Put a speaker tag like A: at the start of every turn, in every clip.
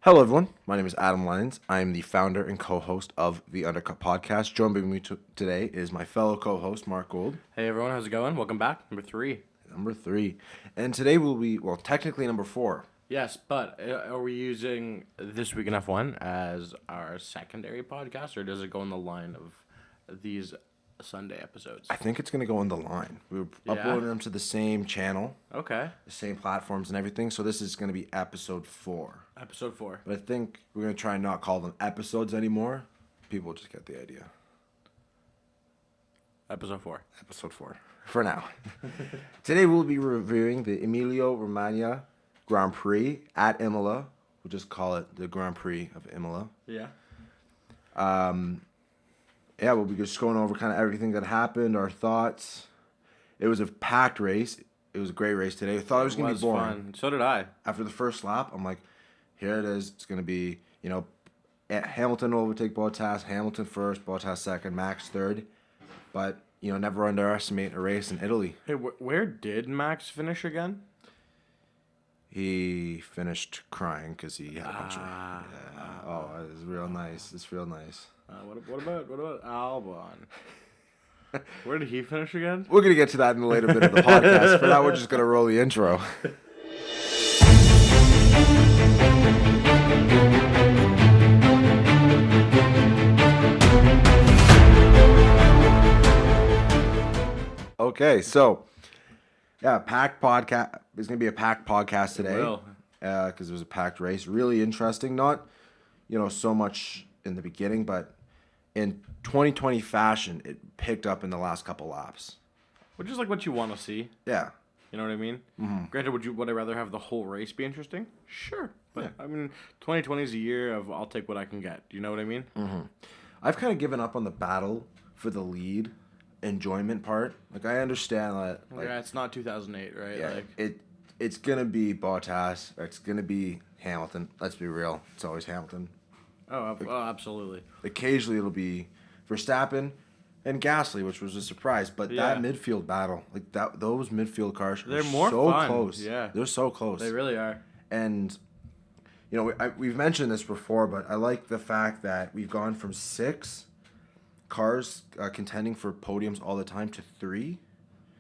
A: Hello, everyone. My name is Adam Lyons. I am the founder and co-host of the Undercut Podcast. Joining me today is my fellow co-host, Mark Gold.
B: Hey everyone, how's it going? Welcome back, number 3.
A: Number 3. And today will be, technically number 4.
B: Yes, but are we using This Week in F1 as our secondary podcast, or does it go in the line of these Sunday episodes?
A: I think it's going to go in the line. We're uploading them to the same channel,
B: Okay.
A: the same platforms and everything. So this is going to be episode 4.
B: Episode 4.
A: But I think we're going to try and not call them episodes anymore. People will just get the idea.
B: Episode 4.
A: Episode 4. For now. Today we'll be reviewing the Emilia Romagna Grand Prix at Imola. We'll just call it the Grand Prix of Imola.
B: Yeah.
A: We'll be just going over kind of everything that happened, our thoughts. It was a packed race. It was a great race today. I thought it was going to be boring.
B: Fun. So did I.
A: After the first lap, I'm like, here it is. It's going to be, Hamilton will overtake Bottas. Hamilton first, Bottas second, Max third. But, never underestimate a race in Italy.
B: Hey, where did Max finish again?
A: He finished crying because he had a bunch of... Yeah. Oh, it's real nice. It's real nice.
B: What about Albon? Where did he finish again?
A: We're going to get to that in the later bit of the podcast. For now, we're just going to roll the intro. Okay, so... Yeah, packed podcast. It's going to be a packed podcast today. Because it was a packed race. Really interesting. Not, so much in the beginning, but in 2020 fashion, it picked up in the last couple laps.
B: Which is like what you want to see.
A: Yeah.
B: You know what I mean? Mm-hmm. Granted, would I rather have the whole race be interesting? Sure. But, yeah. 2020 is a year of I'll take what I can get. Do you know what I mean?
A: Mm-hmm. I've kind of given up on the battle for the lead enjoyment part. Like, I understand that.
B: Yeah, it's not 2008, right?
A: Yeah, it's going to be Bottas, or it's going to be Hamilton. Let's be real. It's always Hamilton.
B: Oh, absolutely.
A: Occasionally it'll be Verstappen and Gasly, which was a surprise. But that midfield battle, those midfield cars,
B: they're more
A: so
B: fun.
A: Close.
B: Yeah,
A: they're so close.
B: They really are.
A: And we've mentioned this before, but I like the fact that we've gone from 6 cars contending for podiums all the time to 3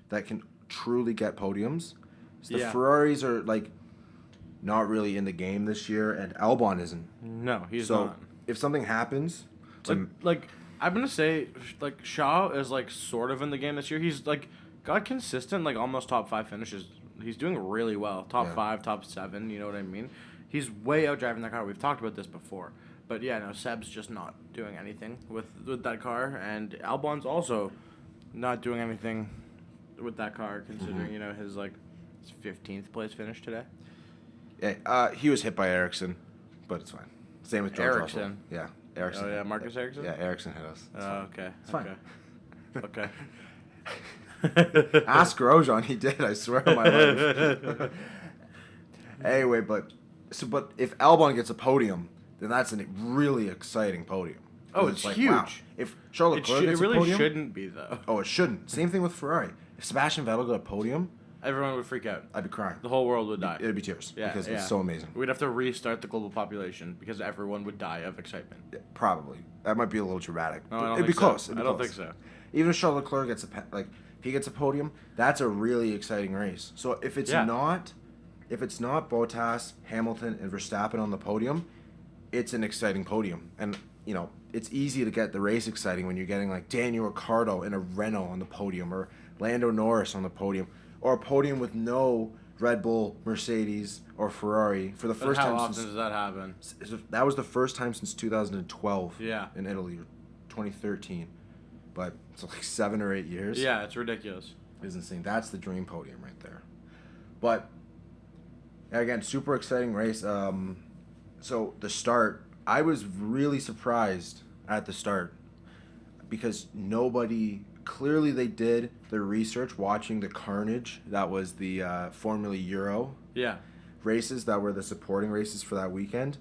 A: that can truly get podiums. So the Ferraris are not really in the game this year, and Albon isn't.
B: No, he's not.
A: If something happens,
B: I'm gonna say Shaw is sort of in the game this year. He's got consistent almost top 5 finishes. He's doing really well. Top 5, top 7. You know what I mean? He's way out driving that car. We've talked about this before. But yeah, no, Seb's just not doing anything with that car, and Albon's also not doing anything with that car, considering his 15th place finish today.
A: Yeah, he was hit by Ericsson, but it's fine. Same with George Russell.
B: Ericsson.
A: Yeah, Ericsson.
B: Oh yeah, Marcus Ericsson.
A: Yeah, Ericsson hit us.
B: Oh, okay.
A: It's fine.
B: Okay.
A: Ask Grosjean, he did. I swear on my life. Anyway, but if Albon gets a podium, then that's a really exciting podium.
B: Oh, it's huge. Wow.
A: If Charles Leclerc gets
B: a podium... It really shouldn't be, though.
A: Oh, it shouldn't. Same thing with Ferrari. If Sebastian Vettel got a podium...
B: Everyone would freak out.
A: I'd be crying.
B: The whole world would die.
A: It'd be tears. Yeah, because it's so amazing.
B: We'd have to restart the global population because everyone would die of excitement.
A: Yeah, probably. That might be a little dramatic.
B: No,
A: it'd be close.
B: I don't think so.
A: Even if Charles Leclerc gets if he gets a podium, that's a really exciting race. So if it's not Bottas, Hamilton, and Verstappen on the podium, it's an exciting podium. And it's easy to get the race exciting when you're getting Daniel Ricciardo in a Renault on the podium, or Lando Norris on the podium, or a podium with no Red Bull, Mercedes, or Ferrari for the first time.
B: How often does that happen?
A: That was the first time since 2012.
B: Yeah.
A: In Italy, 2013. But it's 7 or 8 years.
B: Yeah, it's ridiculous.
A: It's insane. That's the dream podium right there. But again, super exciting race. So the start, I was really surprised at the start because clearly they did their research watching the carnage that was the Formula Euro races that were the supporting races for that weekend.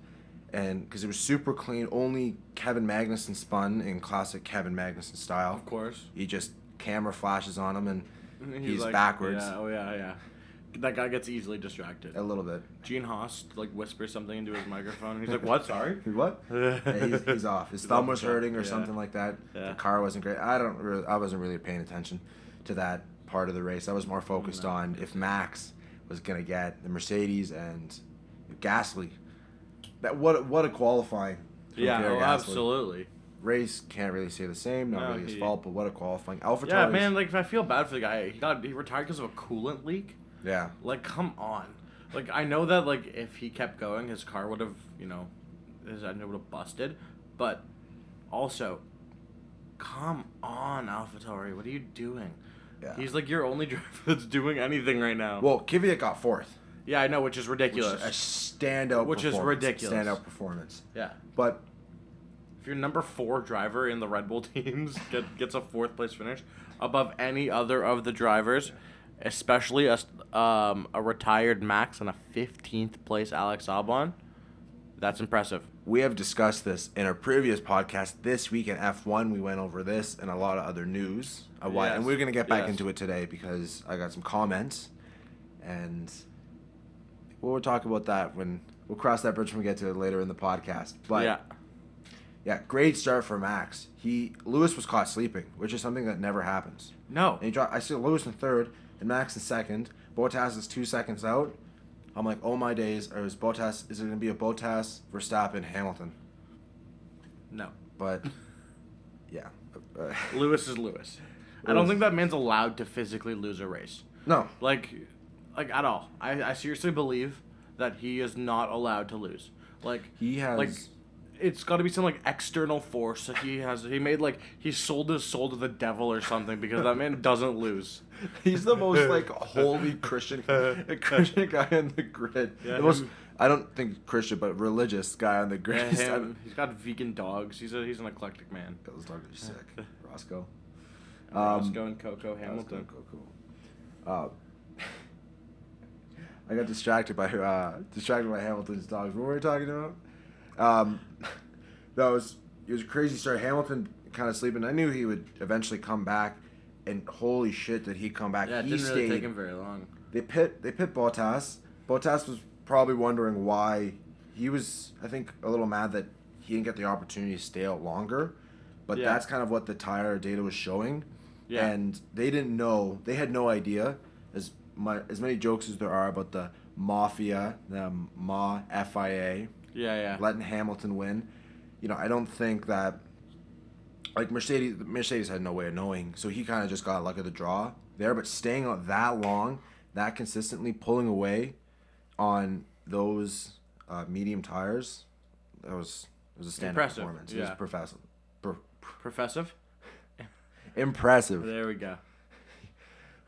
A: And because it was super clean, only Kevin Magnussen spun in classic Kevin Magnussen style.
B: Of course.
A: He just camera flashes on him and he's backwards.
B: Yeah, that guy gets easily distracted.
A: A little bit.
B: Gene Haas like whispers something into his microphone. He's like, "What? Sorry."
A: What? Yeah, he's off. His thumb was hurting or something like that.
B: Yeah.
A: The car wasn't great. I wasn't really paying attention to that part of the race. I was more focused on if Max was gonna get the Mercedes and Gasly. That what a qualifying.
B: Yeah,
A: Pierre Gasly.
B: absolutely.
A: Race can't really say the same. Not really his fault, but what a qualifying. AlphaTauri.
B: Yeah, man. Like, I feel bad for the guy. He retired because of a coolant leak.
A: Yeah.
B: Like, come on. Like, I know that like if he kept going, his car would have his engine would have busted. But also, come on, AlphaTauri, what are you doing?
A: Yeah.
B: He's like your only driver that's doing anything right now.
A: Well, Kvyat got 4th.
B: Yeah, I know, which is ridiculous.
A: Which is a standout.
B: Which is ridiculous.
A: Standout performance.
B: Yeah.
A: But
B: if your number 4 driver in the Red Bull teams gets a 4th place finish above any other of the drivers, especially a retired Max and a 15th place Alex Albon, that's impressive.
A: We have discussed this in our previous podcast. This week in F1, we went over this and a lot of other news. And we're going to get back into it today because I got some comments. And we'll talk about that when we'll cross that bridge when we get to it later in the podcast. But yeah, great start for Max. Lewis was caught sleeping, which is something that never happens.
B: No.
A: And I see Lewis in 3rd and Max in 2nd. Bottas is 2 seconds out. I'm like, oh my days, is it going to be a Bottas, Verstappen, Hamilton?
B: No.
A: But, yeah.
B: Lewis is Lewis. I don't think that man's allowed to physically lose a race.
A: No.
B: Like at all. I seriously believe that he is not allowed to lose. Like,
A: he has...
B: Like, it's got to be some, like, external force that he has. He sold his soul to the devil or something because that man doesn't lose.
A: He's the most, like, holy Christian guy on the grid.
B: Yeah,
A: I don't think Christian, but religious guy on the grid.
B: Yeah, he's got vegan dogs. He's an eclectic man.
A: Those dogs are sick. Roscoe.
B: Roscoe and Coco Hamilton.
A: I got distracted by Hamilton's dogs. What were we talking about? It was a crazy start. Hamilton kind of sleeping. I knew he would eventually come back, and holy shit, did he come back?
B: Yeah, it didn't really take him very long.
A: They pit Bottas. Bottas was probably wondering why. He was, I think, a little mad that he didn't get the opportunity to stay out longer. But that's kind of what the tire data was showing. Yeah. And they didn't know. They had no idea. As many jokes as there are about the Mafia, the FIA.
B: Yeah.
A: Letting Hamilton win. I don't think that, like, Mercedes had no way of knowing, so he kind of just got luck of the draw there, but staying out that long, that consistently, pulling away on those medium tires, it was a standout performance.
B: Yeah.
A: It was
B: Professive?
A: Impressive.
B: There we go.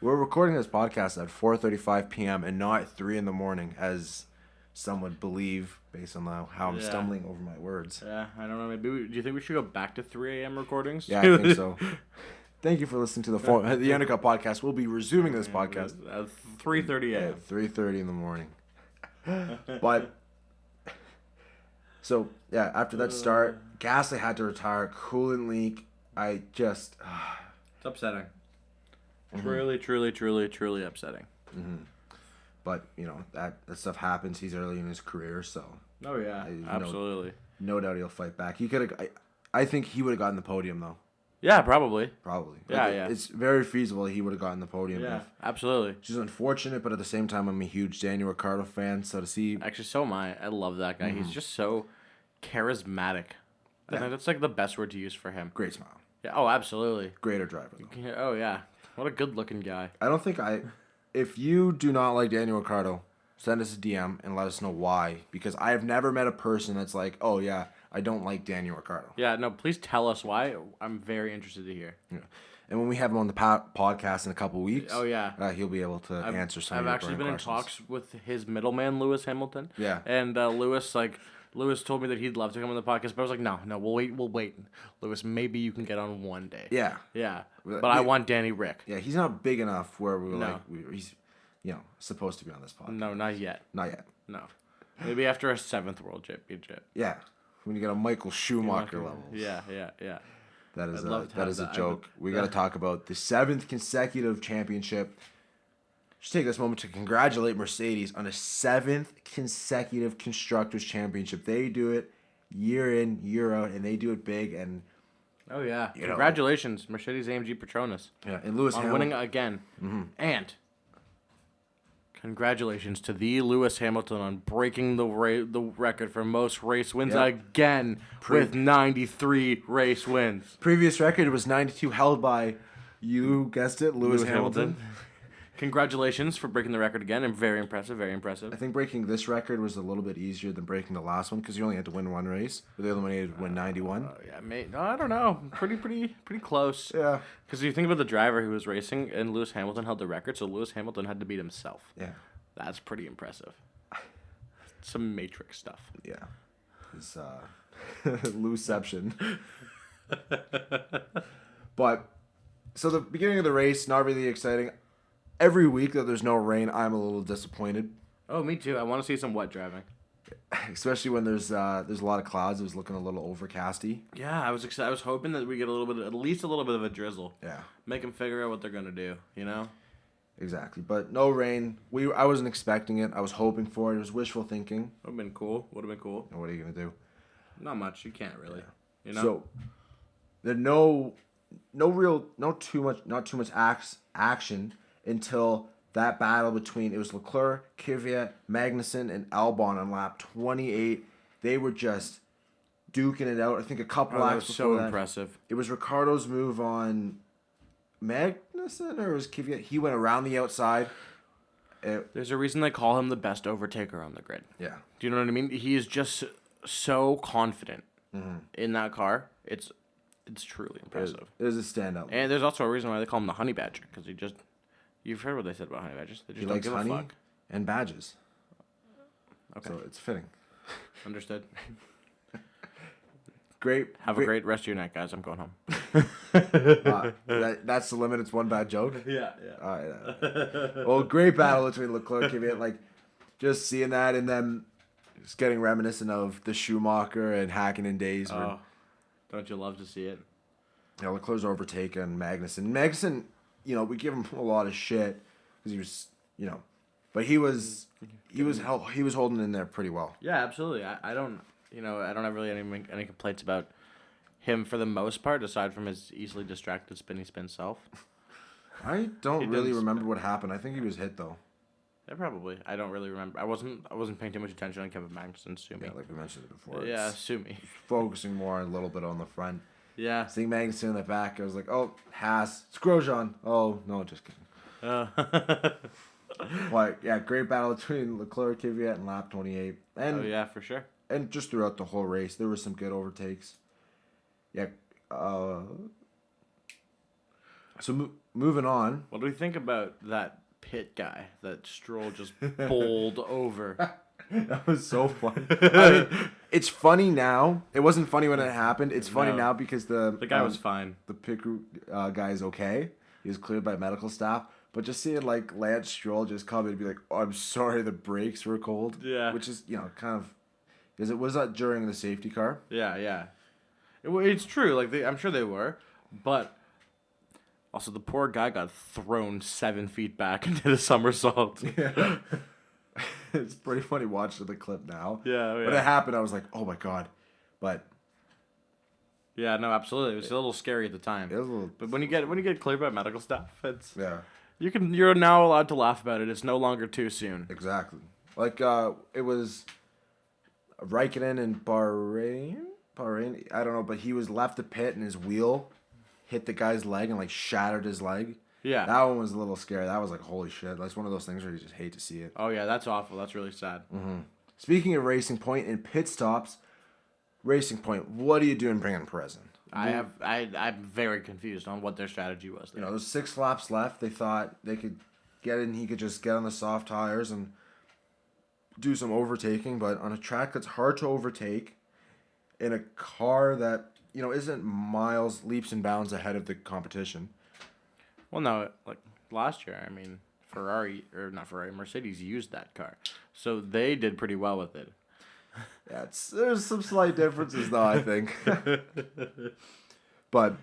A: We're recording this podcast at 4:35 p.m. and not 3 in the morning, as some would believe based on how I'm stumbling over my words.
B: Yeah, I don't know. Maybe do you think we should go back to 3 a.m. recordings?
A: Yeah, I think so. Thank you for listening to the Undercut podcast. We'll be resuming this podcast
B: at 3:30 a.m.
A: At 3:30 in the morning. But so yeah, after that start, Gasly had to retire. Coolant leak. It's
B: upsetting. Mm-hmm. Truly upsetting.
A: Mm-hmm. But that stuff happens. He's early in his career, so.
B: Oh yeah, absolutely.
A: No doubt he'll fight back. He could have. I think he would have gotten the podium though.
B: Yeah, probably.
A: Yeah. It's very feasible he would have gotten the podium.
B: Yeah, absolutely.
A: Which is unfortunate, but at the same time, I'm a huge Daniel Ricciardo fan, so to see.
B: Actually, so am I. I love that guy. Mm-hmm. He's just so charismatic. I think that's like the best word to use for him.
A: Great smile.
B: Yeah. Oh, absolutely.
A: Greater driver though.
B: Oh yeah. What a good-looking guy.
A: I don't think if you do not like Daniel Ricciardo, send us a DM and let us know why. Because I have never met a person that's like, oh yeah, I don't like Daniel Ricciardo.
B: Yeah, no, please tell us why. I'm very interested to hear.
A: Yeah. And when we have him on the podcast in a couple weeks, he'll be able to answer some of your questions. I've actually been in
B: talks with his middleman, Lewis Hamilton.
A: Yeah.
B: And Lewis told me that he'd love to come on the podcast, but I was like, no, we'll wait. Lewis, maybe you can get on one day.
A: Yeah.
B: Yeah. But I want Danny Rick.
A: Yeah, he's not big enough where he's supposed to be on this podcast.
B: No, not yet.
A: Not yet.
B: No. Maybe after a 7th World Championship.
A: Yeah. When you get a Michael Schumacher level.
B: Yeah.
A: That is a joke. We got to talk about the 7th consecutive championship. just take this moment to congratulate Mercedes on a 7th consecutive Constructors' Championship. They do it year in, year out, and they do it big. And
B: Oh, yeah.
A: You know,
B: Congratulations, Mercedes-AMG Petronas,
A: yeah, and Lewis
B: on
A: Hamilton.
B: winning again. And congratulations to the Lewis Hamilton on breaking the record for most race wins
A: Yep.
B: again with 93 race wins.
A: Previous record was 92, held by, you guessed it, Lewis Hamilton.
B: Congratulations for breaking the record again, and very impressive, very
A: I
B: impressive.
A: think breaking this record was a little bit easier than breaking the last one because you only had to win one race. But the other one you had to win 91.
B: Yeah, no, I don't know. Pretty close.
A: Yeah.
B: Because you think about the driver who was racing, and Lewis Hamilton held the record, so Lewis Hamilton had to beat himself.
A: Yeah.
B: That's pretty impressive. Some Matrix stuff.
A: Yeah. It's Lewception. But so the beginning of the race, not really exciting. Every week that there's no rain, I'm a little disappointed.
B: Oh, me too. I want to see some wet driving.
A: Especially when there's a lot of clouds. It was looking a little overcasty.
B: Yeah, I was excited. I was hoping that we get at least a little bit of a drizzle.
A: Yeah.
B: Make them figure out what they're gonna do. You know.
A: Exactly. But no rain. I wasn't expecting it. I was hoping for it. It was wishful thinking.
B: Would have been cool. And
A: what are you gonna do?
B: Not much. You can't really.
A: Yeah.
B: You know.
A: So there's not too much action until that battle between, it was Leclerc, Kvyat, Magnussen, and Albon on lap 28. They were just duking it out. I think a couple
B: that
A: laps
B: was
A: before
B: so
A: that.
B: impressive.
A: It was Ricardo's move on Magnussen, or it was Kvyat? He went around the outside.
B: There's a reason they call him the best overtaker on the grid.
A: Yeah.
B: Do you know what I mean? He is just so confident in that car. It's truly impressive.
A: It was a standout.
B: And there's also a reason why they call him the honey badger, because you've heard what they said about honey badgers. They just
A: He
B: don't
A: likes
B: give
A: honey
B: a fuck.
A: and badges.
B: Okay.
A: So it's fitting.
B: Understood.
A: Great.
B: Have a great rest of your night, guys. I'm going home.
A: That's the limit. It's one bad joke.
B: Yeah.
A: All right. Well, great battle between Leclerc and Kvyat. Like, just seeing that and then just getting reminiscent of the Schumacher and Hakkinen days. Where,
B: don't you love to see it?
A: Leclerc's overtaken Magnussen. Magnussen, we give him a lot of shit because he was, but he was holding in there pretty well.
B: Yeah, absolutely. I don't have really any complaints about him for the most part, aside from his easily distracted spinny spin self.
A: I don't really remember what happened. I think he was hit though.
B: Yeah, probably. I don't really remember. I wasn't paying too much attention on Kevin Magnussen. Sue me.
A: Yeah, like we mentioned it before.
B: Yeah, sue me.
A: Focusing more a little bit on the front.
B: Yeah.
A: Seeing Magnussen in the back, I was like, oh, Haas, it's Grosjean. Oh, no, just kidding. But, yeah, great battle between Leclerc, Kvyat, and lap 28. And,
B: oh, yeah, for sure.
A: And just throughout the whole race, there were some good overtakes. Yeah. So, moving on.
B: What do we think about that pit guy that Stroll just bowled over?
A: That was so funny. I mean, it's funny now. It wasn't funny when it happened. It's funny now because the
B: guy was fine.
A: The pit crew guy is okay. He was cleared by medical staff. But just seeing like Lance Stroll just come and be like, "Oh, I'm sorry, the brakes were cold."
B: Yeah.
A: Which is kind of because it was not during the safety car.
B: Yeah. It's true. Like I'm sure they were, but also the poor guy got thrown 7 feet back and did a somersault.
A: Yeah. It's pretty funny watching the clip now.
B: Yeah.
A: When it happened, I was like, "Oh my god," but
B: yeah, no, absolutely. It was a little scary at the time.
A: it was a little.
B: But when you get cleared by medical staff,
A: Yeah.
B: You're now allowed to laugh about it. It's no longer too soon.
A: Exactly. Like it was Raikkonen in Bahrain. I don't know, but he was left the pit and his wheel hit the guy's leg and like shattered his leg.
B: Yeah.
A: That one was a little scary. That was like, holy shit. That's one of those things where you just hate to see it.
B: Oh yeah, that's awful. That's really sad.
A: Mm-hmm. Speaking of Racing Point and pit stops, Racing Point, what are you doing bringing Perez in?
B: I'm very confused on what their strategy was there.
A: There's 6 laps left. They thought they could get in. He could just get on the soft tires and do some overtaking. But on a track that's hard to overtake, in a car that isn't miles, leaps and bounds ahead of the competition.
B: Well, no, like last year, I mean, Mercedes used that car, so they did pretty well with it.
A: Yeah, there's some slight differences though, I think. But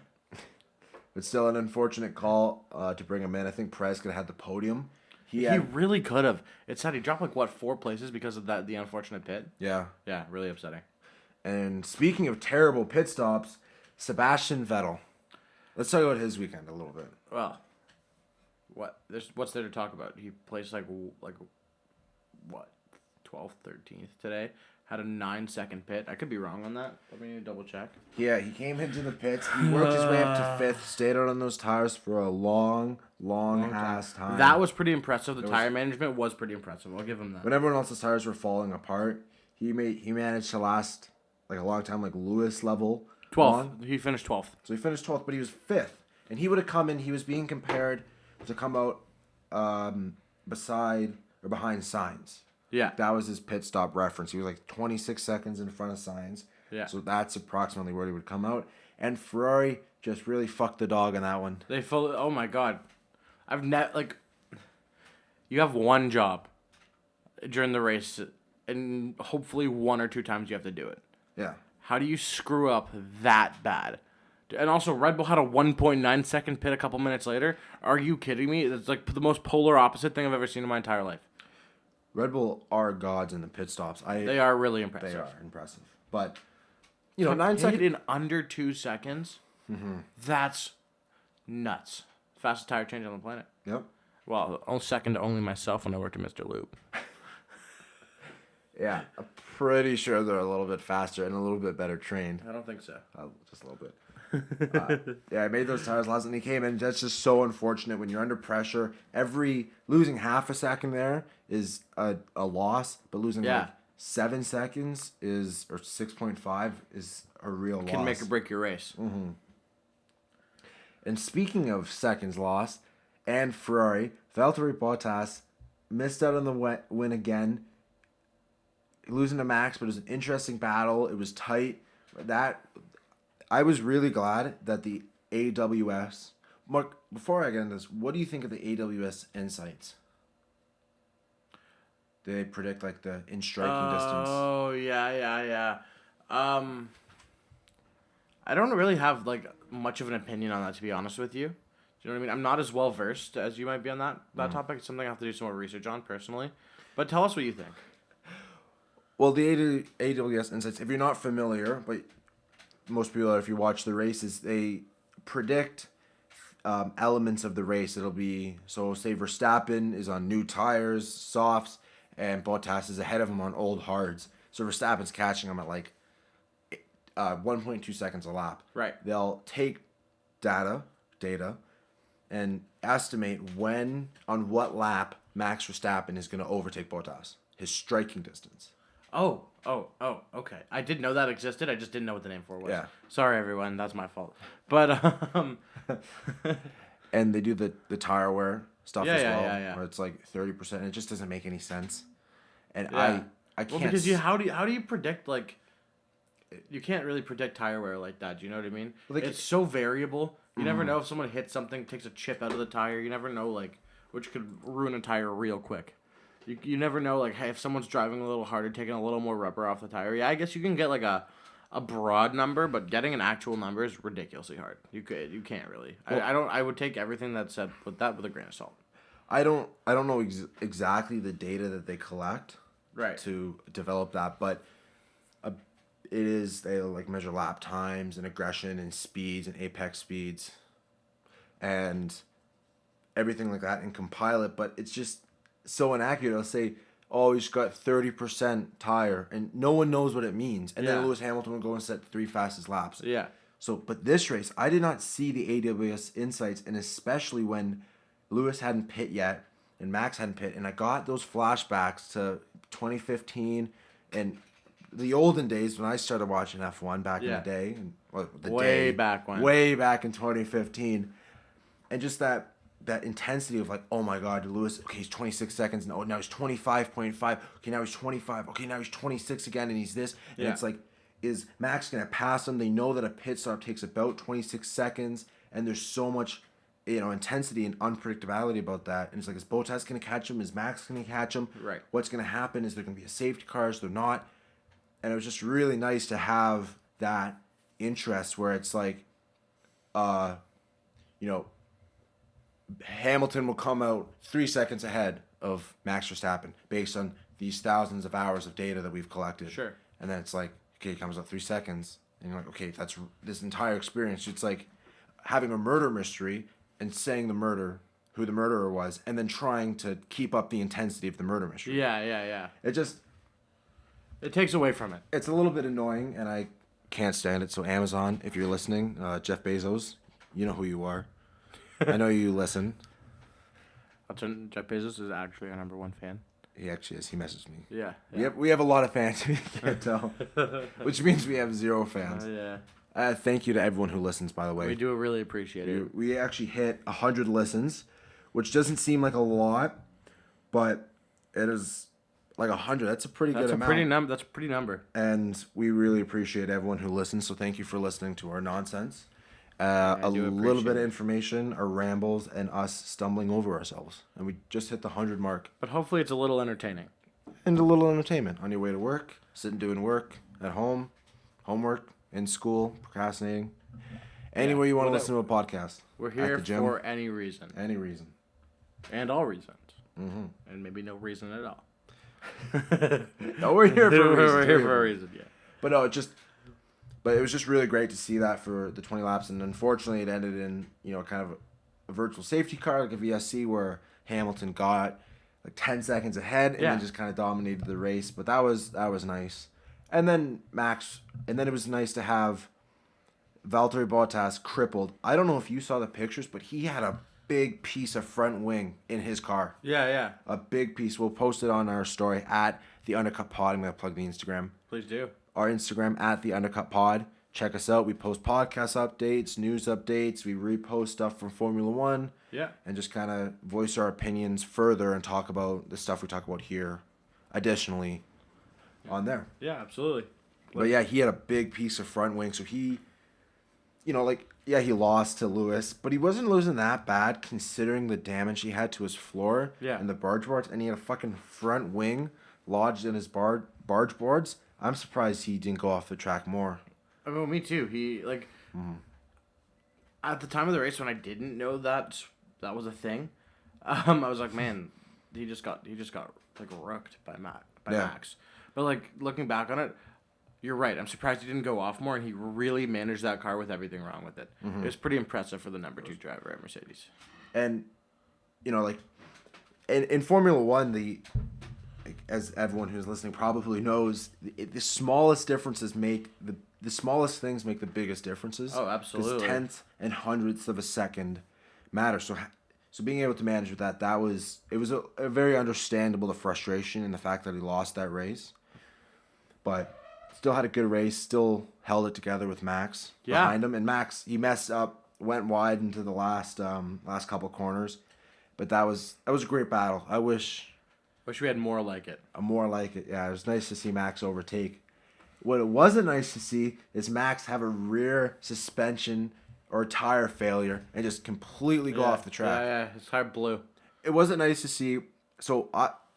A: it's still an unfortunate call to bring him in. I think Perez could have had the podium.
B: He really could have. It's sad he dropped like what 4 places because of the unfortunate pit.
A: Yeah.
B: Yeah, really upsetting.
A: And speaking of terrible pit stops, Sebastian Vettel. Let's talk about his weekend a little bit.
B: Well, what's there to talk about? He placed like what 12th, 13th today. Had a 9-second pit. I could be wrong on that. Let me double check.
A: Yeah, he came into the pits. He worked his way up to fifth. Stayed out on those tires for a long ass time.
B: That was pretty impressive. The tire management was pretty impressive. I'll give him that.
A: When everyone else's tires were falling apart, he managed to last like a long time, like Lewis level.
B: 12th. He finished 12th.
A: So he finished 12th, but he was fifth, and he would have come in. He was being compared to come out beside or behind Sainz.
B: Yeah.
A: That was his pit stop reference. He was like 26 seconds in front of Sainz.
B: Yeah.
A: So that's approximately where he would come out. And Ferrari just really fucked the dog on that one.
B: Oh my god. You have one job during the race, and hopefully 1 or 2 times you have to do it.
A: Yeah.
B: How do you screw up that bad? And also, Red Bull had a 1.9 second pit a couple minutes later. Are you kidding me? It's like the most polar opposite thing I've ever seen in my entire life.
A: Red Bull are gods in the pit stops.
B: They are really impressive.
A: They are impressive. But, 9 seconds.
B: in under 2 seconds? Mm-hmm. That's nuts. Fastest tire change on the planet.
A: Yep.
B: Well, second to only myself when I worked at Mr. Lube.
A: Yeah. I'm pretty sure they're a little bit faster and a little bit better trained.
B: I don't think so.
A: Just a little bit. I made those tires last and he came in. That's just so unfortunate when you're under pressure. Losing half a second there is a loss, but losing like 7 seconds or 6.5 is a real loss.
B: Can make or break your race.
A: Mm-hmm. And speaking of seconds lost, and Ferrari, Valtteri Bottas missed out on the win again, losing to Max, but it was an interesting battle. It was tight. I was really glad that the AWS... Mark, before I get into this, what do you think of the AWS insights? Do they predict like the in striking distance?
B: Oh, yeah. I don't really have like much of an opinion on that, to be honest with you. Do you know what I mean? I'm not as well versed as you might be on that topic. It's something I have to do some more research on personally. But tell us what you think.
A: Well, the AWS insights, if you're not familiar, but most people are, if you watch the races, they predict elements of the race. It'll be, so say Verstappen is on new tires, softs, and Bottas is ahead of him on old hards. So Verstappen's catching him at like 1.2 seconds a lap.
B: Right.
A: They'll take data, and estimate on what lap Max Verstappen is going to overtake Bottas. His striking distance.
B: Oh, okay. I did know that existed. I just didn't know what the name for it was.
A: Yeah.
B: Sorry, everyone. That's my fault. But,
A: And they do the tire wear stuff as well.
B: Yeah.
A: Where it's like 30%. And it just doesn't make any sense. And
B: yeah.
A: I can't...
B: Well, because how do you predict, like... You can't really predict tire wear like that. Do you know what I mean?
A: Like,
B: it's so variable. You never know if someone hits something, takes a chip out of the tire. You never know, like, which could ruin a tire real quick. You never know, like, hey, if someone's driving a little harder, taking a little more rubber off the tire. Yeah, I guess you can get, like, a broad number, but getting an actual number is ridiculously hard. You can't really. Well, I would take everything that's said with a grain of salt.
A: I don't know exactly the data that they collect
B: right
A: to develop that, but they like measure lap times and aggression and speeds and apex speeds and everything like that and compile it, but it's just so inaccurate. I'll say, oh, he's got 30% tire, and no one knows what it means. And then Lewis Hamilton will go and set 3 fastest laps.
B: Yeah.
A: So, but this race, I did not see the AWS insights, and especially when Lewis hadn't pit yet and Max hadn't pit, and I got those flashbacks to 2015 and the olden days when I started watching F1 back in the day. Way back in 2015. And just that intensity of like, oh my God, Lewis, okay, he's 26 seconds, and now he's 25.5, okay, now he's 25, okay, now he's 26 again, and he's this. And it's like, is Max going to pass him? They know that a pit stop takes about 26 seconds, and there's so much, intensity and unpredictability about that. And it's like, is Bottas going to catch him? Is Max going to catch him?
B: Right.
A: What's going to happen? Is there going to be a safety car? Is there not? And it was just really nice to have that interest where it's like, Hamilton will come out 3 seconds ahead of Max Verstappen based on these thousands of hours of data that we've collected.
B: Sure.
A: And then it's like, okay, it comes up 3 seconds. And you're like, okay, that's this entire experience. It's like having a murder mystery and saying who the murderer was, and then trying to keep up the intensity of the murder mystery.
B: Yeah. It takes away from it.
A: It's a little bit annoying, and I can't stand it. So Amazon, if you're listening, Jeff Bezos, you know who you are. I know you listen.
B: Jeff Bezos is actually our number 1 fan.
A: He actually is. He messaged me.
B: Yeah.
A: We have a lot of fans. You can't tell. Which means we have 0 fans.
B: Yeah.
A: Thank you to everyone who listens, by the way.
B: We do really appreciate it.
A: We actually hit 100 listens, which doesn't seem like a lot, but it is like 100. That's a pretty good amount.
B: That's a pretty number.
A: And we really appreciate everyone who listens, so thank you for listening to our nonsense. A little bit of information, our rambles, and us stumbling over ourselves. And we just hit the 100 mark.
B: But hopefully it's a little entertaining.
A: And a little entertainment on your way to work, sitting doing work, at home, homework, in school, procrastinating. Anywhere you want to listen to a podcast.
B: We're here for any reason.
A: Any reason.
B: And all reasons.
A: Mm-hmm.
B: And maybe no reason at all.
A: No, we're here for a reason.
B: We're here for a reason, yeah.
A: But no, But it was just really great to see that for the 20 laps, and unfortunately it ended in, kind of a virtual safety car, like a VSC, where Hamilton got like 10 seconds ahead and then just kind of dominated the race. But that was nice. And then it was nice to have Valtteri Bottas crippled. I don't know if you saw the pictures, but he had a big piece of front wing in his car.
B: Yeah.
A: A big piece. We'll post it on our story at the Undercut Pod. I'm going to plug the Instagram.
B: Please do.
A: Our Instagram at the Undercut Pod. Check us out. We post podcast updates, news updates. We repost stuff from Formula One.
B: Yeah.
A: And just kind of voice our opinions further and talk about the stuff we talk about here. Additionally, on there.
B: Yeah, absolutely.
A: But yeah, he had a big piece of front wing, so he, he lost to Lewis, but he wasn't losing that bad considering the damage he had to his floor and the barge boards, and he had a fucking front wing lodged in his barge boards. I'm surprised he didn't go off the track more.
B: I mean, me too. He at the time of the race when I didn't know that was a thing, I was like, man, he just got like rooked by Max. But like looking back on it, you're right. I'm surprised he didn't go off more, and he really managed that car with everything wrong with it. It was pretty impressive for the number 2 driver at Mercedes.
A: And in Formula One, as everyone who's listening probably knows, the smallest differences make the smallest things make the biggest differences.
B: Oh, absolutely.
A: Because tenths and hundredths of a second matter. So being able to manage with that was a very understandable, the frustration and the fact that he lost that race, but still had a good race. Still held it together with Max behind him, and Max, he messed up, went wide into the last couple corners, but that was a great battle. I wish
B: we had more like it.
A: More like it, yeah. It was nice to see Max overtake. What it wasn't nice to see is Max have a rear suspension or tire failure and just completely go off the track.
B: Yeah, his tire blew.
A: It wasn't nice to see. So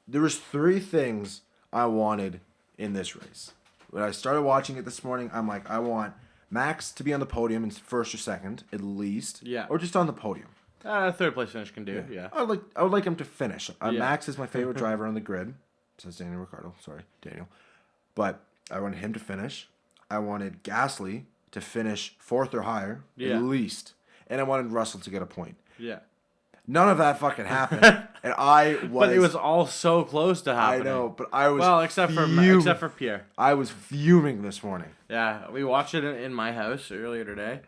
A: there was 3 things I wanted in this race. When I started watching it this morning, I'm like, I want Max to be on the podium in first or second, at least.
B: Yeah.
A: Or just on the podium.
B: Third place finish can do. Yeah.
A: I would like him to finish. Max is my favorite driver on the grid. Says Daniel Ricciardo. Sorry, Daniel. But I wanted him to finish. I wanted Gasly to finish 4th or higher, at least. And I wanted Russell to get a point.
B: Yeah.
A: None of that fucking happened. And
B: But it was all so close to happening.
A: I know, but I was
B: except for Pierre.
A: I was fuming this morning.
B: Yeah, we watched it in my house earlier today.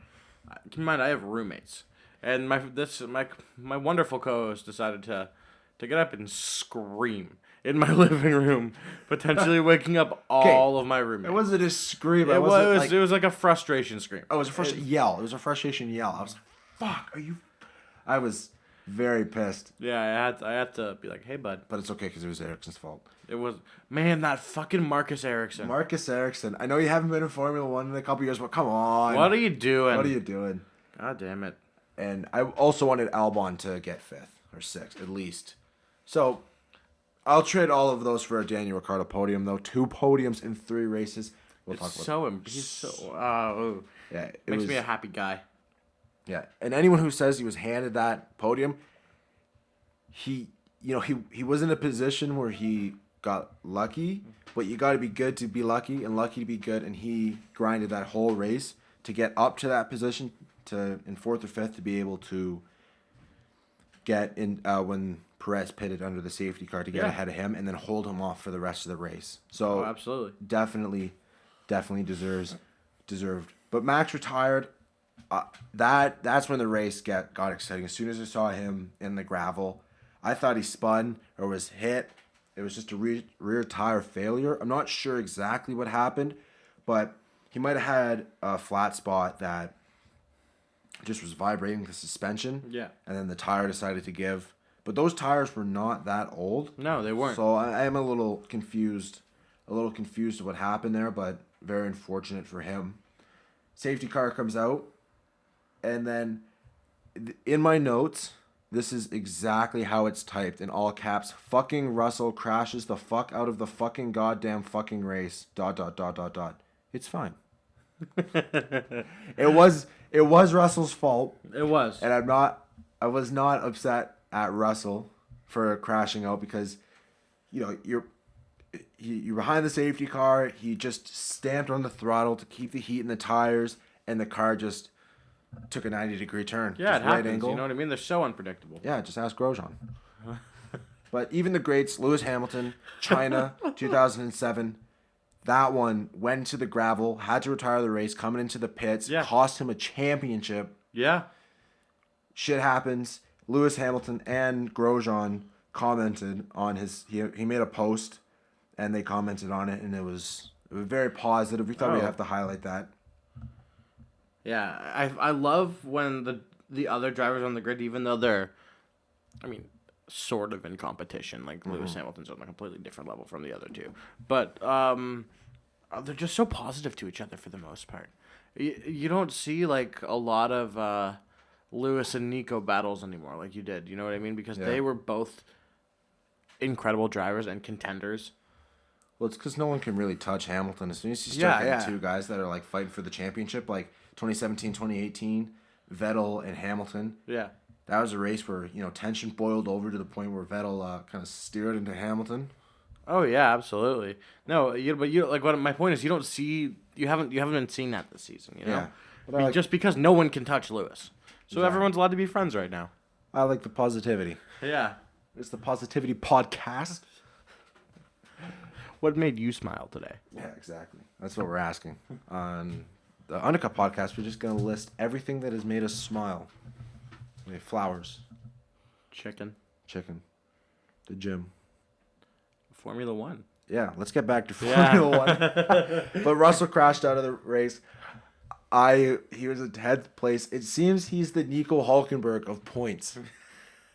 B: Keep in mind, I have roommates. And my wonderful co-host decided to get up and scream in my living room, potentially waking up all of my roommates.
A: It wasn't a scream.
B: It was like a frustration scream.
A: Oh, it was a frustration yell. It was a frustration yell. I was like, "Fuck, are you?" I was very pissed.
B: Yeah, I had to be like, "Hey, bud."
A: But it's okay because it was Ericsson's fault.
B: It was, man, that fucking Marcus Ericsson.
A: Marcus Ericsson. I know you haven't been in Formula One in a couple years, but come on.
B: What are you doing?
A: What are you doing?
B: God damn it.
A: And I also wanted Albon to get 5th or 6th at least. So I'll trade all of those for a Daniel Ricciardo podium, though. 2 podiums in 3 races. He's
B: so makes me a happy guy.
A: Yeah, and anyone who says he was handed that podium, he he was in a position where he got lucky, but you got to be good to be lucky and lucky to be good, and he grinded that whole race to get up to that position to in fourth or fifth to be able to get in when Perez pitted under the safety car to get ahead of him and then hold him off for the rest of the race. So
B: absolutely,
A: definitely deserved. But Max retired. That's when the race got exciting. As soon as I saw him in the gravel, I thought he spun or was hit. It was just a rear tire failure. I'm not sure exactly what happened, but he might have had a flat spot that just was vibrating the suspension.
B: Yeah.
A: And then the tire decided to give. But those tires were not that old.
B: No, they weren't.
A: So I am a little confused of what happened there, but very unfortunate for him. Safety car comes out, and then in my notes, this is exactly how it's typed in all caps. Fucking Russell crashes the fuck out of the fucking goddamn fucking race. ... It's fine. It was Russell's fault.
B: It was.
A: And I was not upset at Russell for crashing out because you're behind the safety car. He just stamped on the throttle to keep the heat in the tires, and the car just took a 90-degree turn.
B: Yeah,
A: just
B: it happens.
A: right angle.
B: You know what I mean? They're so unpredictable.
A: Yeah, just ask Grosjean. But even the greats, Lewis Hamilton, China, 2007, that one went to the gravel, had to retire the race, coming into the pits, cost him a championship.
B: Yeah.
A: Shit happens. Lewis Hamilton and Grosjean commented on he made a post, and they commented on it, and it was very positive. We thought we'd have to highlight that.
B: Yeah, I love when the other drivers on the grid, even though they're, sort of in competition. Like Lewis Hamilton's on a completely different level from the other two, but they're just so positive to each other for the most part. You don't see like a lot of Lewis and Nico battles anymore, like you did. You know what I mean? Because they were both incredible drivers and contenders.
A: Well, it's because no one can really touch Hamilton. As soon as you start getting two guys that are like fighting for the championship, like 2017, 2018, Vettel and Hamilton.
B: Yeah.
A: That was a race where, tension boiled over to the point where Vettel kind of steered into Hamilton.
B: Oh yeah, absolutely. No, my point is you haven't been seeing that this season,
A: Yeah.
B: Just because no one can touch Lewis. So everyone's allowed to be friends right now.
A: I like the positivity.
B: Yeah.
A: It's the Positivity Podcast.
B: What made you smile today?
A: Yeah, exactly. That's what we're asking. On the Undercut Podcast, we're just going to list everything that has made us smile. We have flowers.
B: Chicken.
A: The gym.
B: Formula One.
A: Yeah, let's get back to Formula One. But Russell crashed out of the race. He was in 10th place. It seems he's the Nico Hulkenberg of points.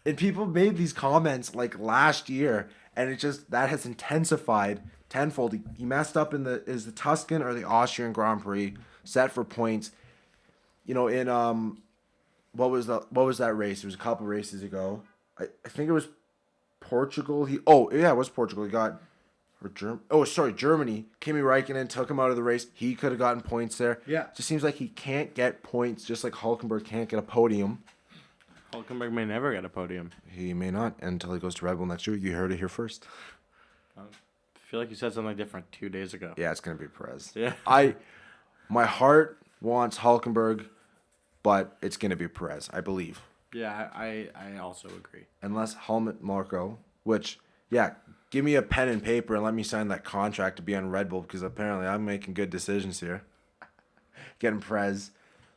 A: And people made these comments like last year, and that has intensified tenfold. He messed up in the Tuscan or the Austrian Grand Prix, set for points. What was that race? It was a couple races ago. I think it was Portugal. It was Portugal. He got Germany. Kimi Räikkönen took him out of the race. He could have gotten points there.
B: Yeah.
A: It just seems like he can't get points, just like Hulkenberg can't get a podium.
B: Hulkenberg may never get a podium.
A: He may not until he goes to Red Bull next year. You heard it here first.
B: I feel like you said something different 2 days ago.
A: Yeah, it's gonna be Perez.
B: Yeah.
A: My heart wants Hulkenberg, but it's gonna be Perez, I believe.
B: Yeah, I also agree.
A: Unless Helmut Marko, which give me a pen and paper and let me sign that contract to be on Red Bull, because apparently I'm making good decisions here. Getting Perez.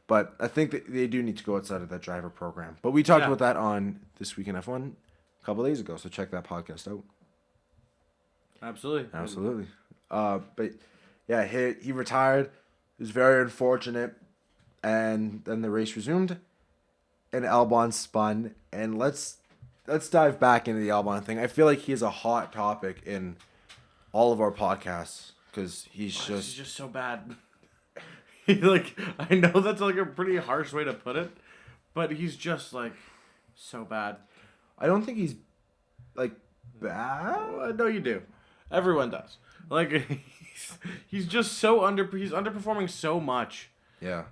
A: But I think that they do need to go outside of that driver program. But we talked about that on This Week in F1 a couple days ago, so check that podcast out.
B: Absolutely.
A: But yeah, he retired. It was very unfortunate. And then the race resumed, and Albon spun. And let's dive back into the Albon thing. I feel like he is a hot topic in all of our podcasts because he's
B: just so bad. I know that's like a pretty harsh way to put it, but he's just like so bad.
A: I don't think he's like bad.
B: Well, no, you do. Everyone does. He's just so he's underperforming so much.
A: Yeah.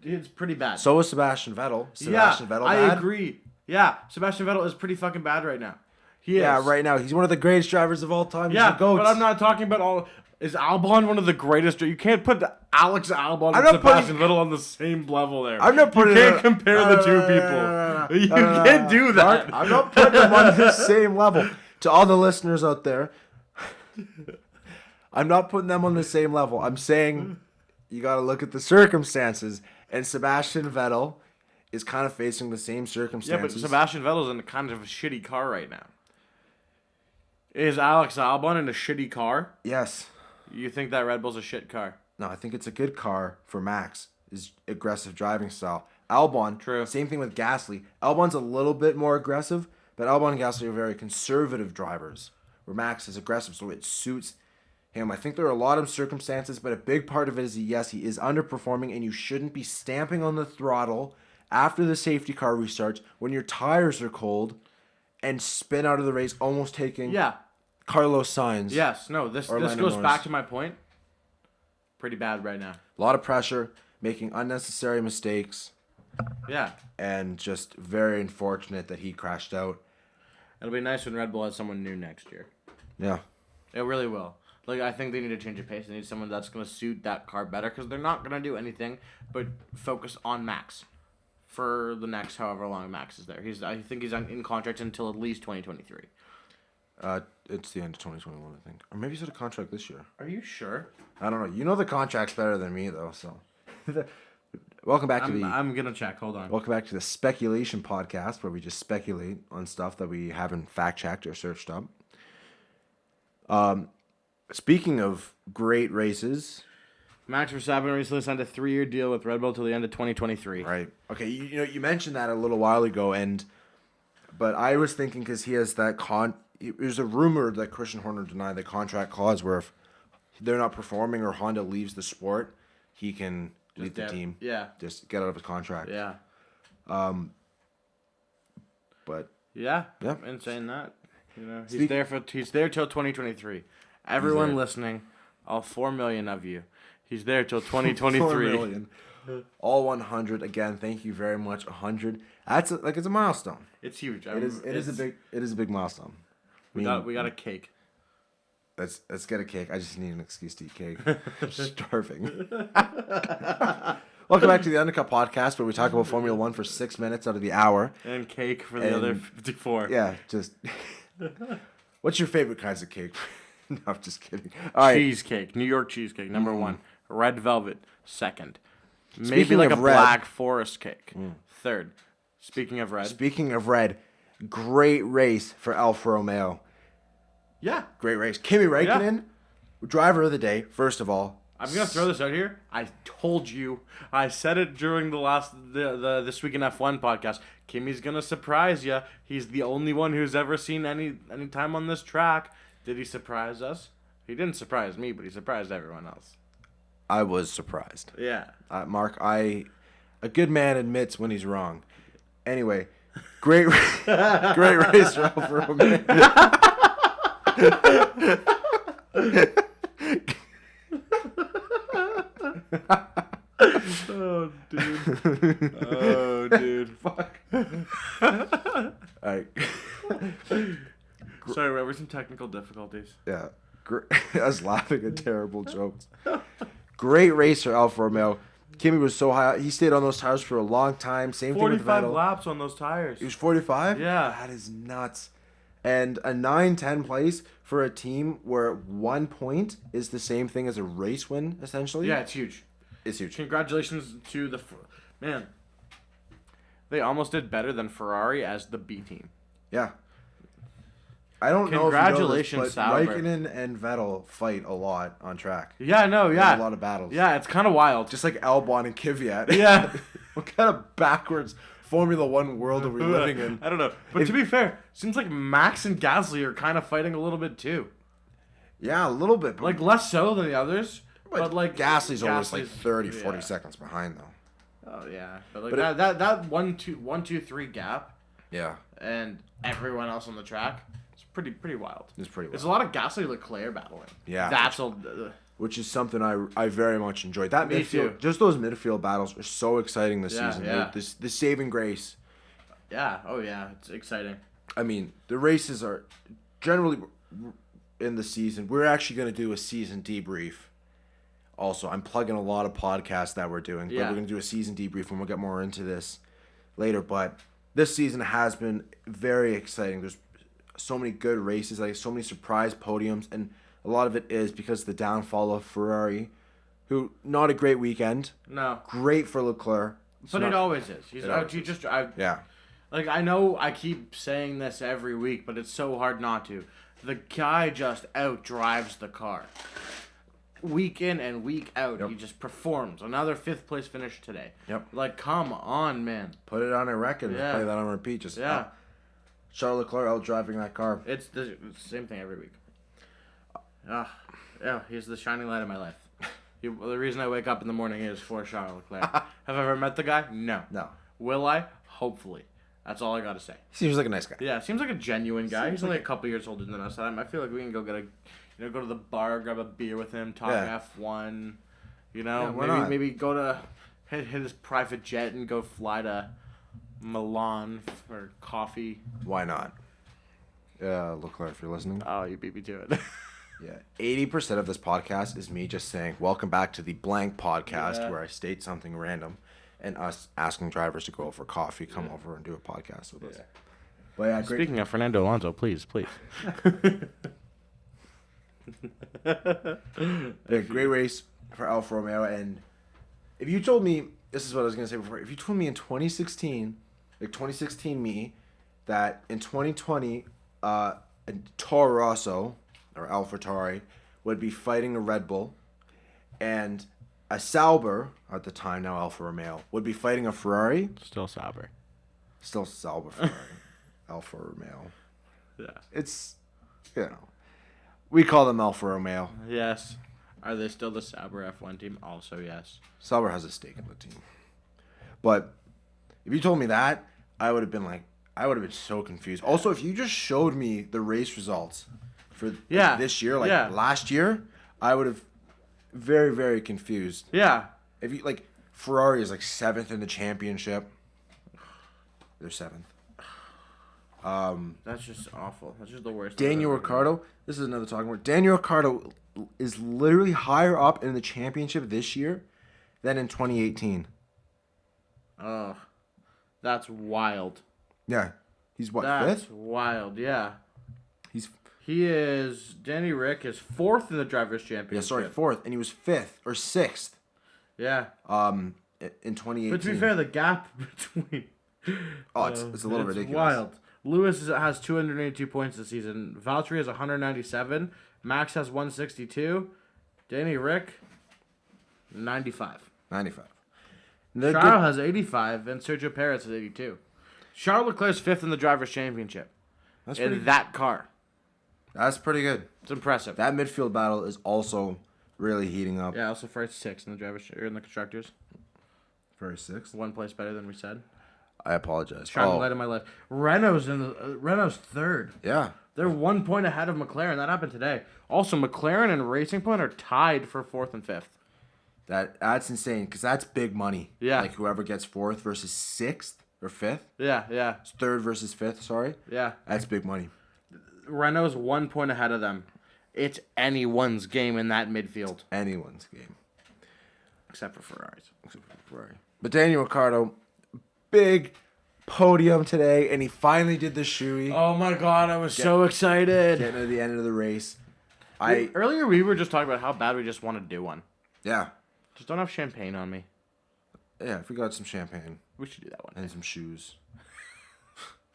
B: It's pretty bad.
A: So is Sebastian Vettel. Vettel
B: I
A: bad?
B: agree. Yeah, Sebastian Vettel is pretty fucking bad right now. He is.
A: Yeah, right now he's one of the greatest drivers of all time.
B: Yeah,
A: he's the GOAT.
B: but I'm not talking about all. Is Albon one of the greatest? You can't put Alex Albon
A: I'm
B: and
A: not
B: Sebastian Vettel on the same level there.
A: I'm not putting.
B: You can't compare the two people. You can't do that.
A: Mark, I'm not putting them on the same level. To all the listeners out there, I'm not putting them on the same level. I'm saying you got to look at the circumstances, and Sebastian Vettel is kind of facing the same
B: Yeah,
A: circumstances.
B: but Sebastian Vettel's in kind of a shitty car right now. Is Alex Albon in a shitty car?
A: Yes.
B: You think that Red Bull's a shit car?
A: No, I think it's a good car for Max. His aggressive driving style. Albon,
B: True.
A: Same thing with Gasly. Albon's a little bit more aggressive, but Albon and Gasly are very conservative drivers, where Max is aggressive, so it suits him. I think there are a lot of circumstances, but a big part of it is, yes, he is underperforming, and you shouldn't be stamping on the throttle after the safety car restarts when your tires are cold and spin out of the race, almost taking Carlos Sainz.
B: Yes. No. This
A: Lando
B: goes
A: Norris.
B: back to my point. Pretty bad right now.
A: A lot of pressure, making unnecessary mistakes.
B: Yeah.
A: And just very unfortunate that he crashed out.
B: It'll be nice when Red Bull has someone new next year.
A: Yeah.
B: It really will. Like, I think they need to change of pace. They need someone that's going to suit that car better because they're not going to do anything but focus on Max for the next however long Max is there. I think he's in contract until at least 2023.
A: It's the end of 2021, I think. Or maybe he's got a contract this year.
B: Are you sure?
A: I don't know. You know the contract's better than me, though, so. Welcome back to
B: I'm going to check. Hold on.
A: Welcome back to the Speculation Podcast, where we just speculate on stuff that we haven't fact-checked or searched up. Speaking of great races...
B: Max Verstappen recently signed a 3-year deal with Red Bull till the end of 2023.
A: Right. Okay, you mentioned that a little while ago, but I was thinking because he has that there's a rumor that Christian Horner denied the contract clause where if they're not performing or Honda leaves the sport, he can leave the team.
B: Yeah.
A: Just get out of his contract.
B: Yeah.
A: But
B: yeah. In saying that, he's there till 2023. Everyone listening, all 4 million of you. He's there till 2023.
A: 4 million. All 100 again. Thank you very much. 100. That's it's a milestone.
B: It's huge.
A: It is a big milestone.
B: We got a cake.
A: Let's get a cake. I just need an excuse to eat cake. I'm starving. Welcome back to the Undercut Podcast, where we talk about Formula 1 for 6 minutes out of the hour.
B: And cake for the other 54.
A: Yeah, just... What's your favorite kinds of cake? No, I'm just kidding. All right.
B: Cheesecake. New York cheesecake, number 1. Red velvet, 2nd. Maybe
A: Speaking
B: like
A: of
B: a
A: red-
B: black forest cake, 3rd. Speaking of red.
A: Great race for Alfa Romeo.
B: Yeah.
A: Great race. Kimi Räikkönen, driver of the day, first of all.
B: I'm going to throw this out here. I told you. I said it during the This Week in F1 podcast. Kimi's going to surprise you. He's the only one who's ever seen any time on this track. Did he surprise us? He didn't surprise me, but he surprised everyone else.
A: I was surprised.
B: Yeah.
A: Mark, a good man admits when he's wrong. Anyway, great race for Alfa Romeo.
B: Oh, dude.
A: Fuck. All right.
B: Sorry, we're having some technical difficulties.
A: Yeah. I was laughing at terrible jokes. Great race for Alfa Romeo. Kimi was so high. He stayed on those tires for a long time. Same thing with
B: 45
A: Vettel.
B: laps on those tires.
A: He was 45?
B: Yeah.
A: That is nuts. And a 9-10 place for a team where 1 point is the same thing as a race win, essentially.
B: Yeah, it's huge.
A: It's huge.
B: Congratulations to the... Man, they almost did better than Ferrari as the B team.
A: Yeah. I don't know
B: Congratulations,
A: if you know this, but Raikkonen and Vettel fight a lot on track.
B: Yeah, I know,
A: There's a lot of battles.
B: Yeah, it's kind of wild.
A: Just like Albon and Kvyat.
B: Yeah.
A: What kind of backwards Formula 1 world are we living in?
B: I don't know. But to be fair, seems like Max and Gasly are kind of fighting a little bit too.
A: Yeah, a little bit.
B: Like, less so than the others. But like
A: Gasly's always like 30, 40 seconds behind, though.
B: Oh, yeah. But like that 1, 2, 3 gap.
A: Yeah.
B: And everyone else on the track. It's pretty wild.
A: It's pretty wild.
B: There's a lot of Gasly Leclerc battling.
A: Yeah.
B: That's
A: which is something I very much enjoyed. That
B: Me
A: midfield,
B: too.
A: just those midfield battles are so exciting this
B: Yeah,
A: season.
B: yeah.
A: The saving grace.
B: Yeah. Oh, yeah. It's exciting.
A: I mean, the races are generally in the season. We're actually going to do a season debrief. Also, I'm plugging a lot of podcasts that we're doing, but we're going to do a season debrief and we'll get more into this later. But this season has been very exciting. There's so many good races, like so many surprise podiums, and a lot of it is because of the downfall of Ferrari, who not a great weekend.
B: No.
A: Great for Leclerc.
B: But it always is.
A: Yeah.
B: Like, I know I keep saying this every week, but it's so hard not to. The guy just outdrives the car. Week in and week out, He just performs. Another 5th place finish today.
A: Yep.
B: Like, come on, man.
A: Put it on a record and play that on repeat. Just Charles Leclerc out driving that car.
B: It's the same thing every week. Yeah, he's the shining light of my life. The reason I wake up in the morning is for Charles Leclerc. Have I ever met the guy? No. Will I? Hopefully. That's all I gotta say.
A: Seems like a nice guy.
B: Yeah, seems like a genuine guy. He's only a couple years older than us. I feel like we can go go to the bar, grab a beer with him, talk F1. Maybe go to hit his private jet and go fly to Milan for coffee.
A: Why not? Leclerc, if you're listening.
B: Oh, you beat me to it.
A: Yeah, 80% of this podcast is me just saying, welcome back to the blank podcast where I state something random and us asking drivers to go for coffee, come over and do a podcast with us. But yeah, great.
B: Speaking of Fernando Alonso, please.
A: Great race for Alfa Romeo. And if you told me, this is what I was going to say before, if you told me in 2016 me, that in 2020, Toro Rosso, or AlphaTauri, would be fighting a Red Bull, and a Sauber, at the time now Alfa Romeo, would be fighting a Ferrari.
B: Still Sauber.
A: Still Sauber Ferrari. Alfa Romeo.
B: Yeah.
A: It's, we call them Alfa Romeo.
B: Yes. Are they still the Sauber F1 team? Also, yes.
A: Sauber has a stake in the team. But if you told me that, I would have been so confused. Also, if you just showed me the race results for this year, last year, I would have very, very confused.
B: Yeah.
A: If you Ferrari is 7th in the championship. They're 7th.
B: That's just awful. That's just the worst.
A: Daniel Ricciardo, this is another talking point. Daniel Ricciardo is literally higher up in the championship this year than in 2018.
B: Oh, that's wild.
A: Yeah. He's what,
B: That's
A: 5th?
B: wild, yeah. Danny Rick is 4th in the Drivers' Championship.
A: Yeah, sorry, 4th, and he was 5th or 6th.
B: Yeah.
A: In 2018.
B: But to be fair, the gap between...
A: it's a little ridiculous.
B: Wild. Lewis has 282 points this season. Valtteri has 197. Max has 162. Danny Rick, 95.
A: 95.
B: Charles has 85, and Sergio Perez has 82. Charles Leclerc's 5th in the Drivers' Championship. That car.
A: That's pretty good.
B: It's impressive.
A: That midfield battle is also really heating up.
B: Yeah, also first 6th in the Constructors.
A: Very 6th.
B: One place better than we said.
A: I apologize.
B: Shining light of my life. Renault's 3rd.
A: Yeah.
B: They're 1 point ahead of McLaren. That happened today. Also, McLaren and Racing Point are tied for 4th and 5th.
A: That's insane because that's big money.
B: Yeah.
A: Whoever gets 4th versus 6th or 5th.
B: Yeah.
A: It's 3rd versus 5th. Sorry.
B: Yeah.
A: That's big money.
B: Renault's 1 point ahead of them. It's anyone's game in that midfield.
A: Anyone's game.
B: Except for Ferrari's.
A: But Daniel Ricciardo, big podium today, and he finally did the shoey.
B: Oh my God, I was so excited.
A: Getting to the end of the race.
B: Earlier we were just talking about how bad we just want to do one.
A: Yeah.
B: Just don't have champagne on me.
A: Yeah, if we got some champagne.
B: We should do that one.
A: And some shoes.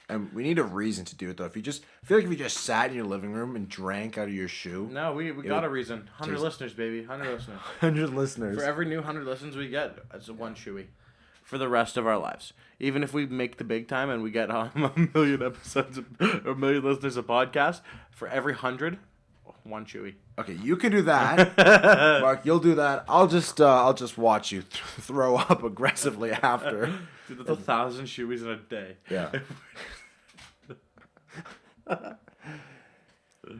A: And we need a reason to do it, though. I feel like if you just sat in your living room and drank out of your shoe.
B: No, we got a reason. 100 listeners, baby. 100 listeners.
A: 100 listeners.
B: For every new 100 listens we get, it's one shoey. For the rest of our lives. Even if we make the big time and we get a million episodes or a million listeners a podcast, for every 100, one shoey.
A: Okay, you can do that. Mark, you'll do that. I'll just watch you throw up aggressively after.
B: Dude, that's 1,000 shoeys in a day.
A: Yeah.